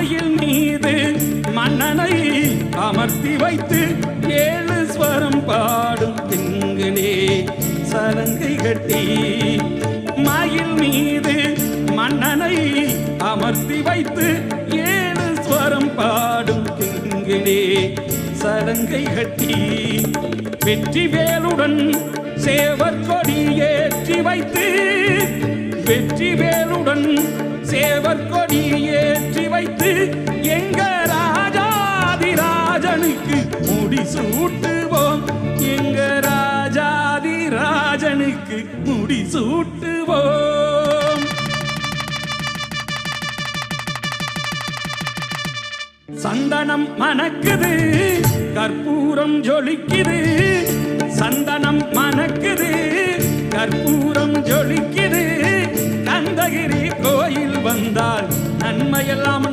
மயில் மீது மன்னனை அமர்த்தி வைத்து 7 ஸ்வரம் பாடும் திங்களே சலங்கை கட்டி. மயில் மீது மன்னனை அமர்த்தி வைத்து 7 ஸ்வரம் பாடும் திங்களே சலங்கை கட்டி. வெற்றி வேலுடன் சேவர் கொடி ஏற்றி வைத்து, வெற்றி வேலுடன் சேவர் கொடி ஏற்றி வைத்து எங்க ராஜாதிராஜனுக்கு முடி சூட்டுவோம். எங்க ராஜாதிராஜனுக்கு முடி சூட்டுவோம். சந்தனம் மணக்குது, கற்பூரம் ஜொலிக்குது. சந்தனம் மணக்குது, கற்பூரம் ஜொலிக்குது. கந்தகிரி கோயில் வந்தால் நன்மையெல்லாம்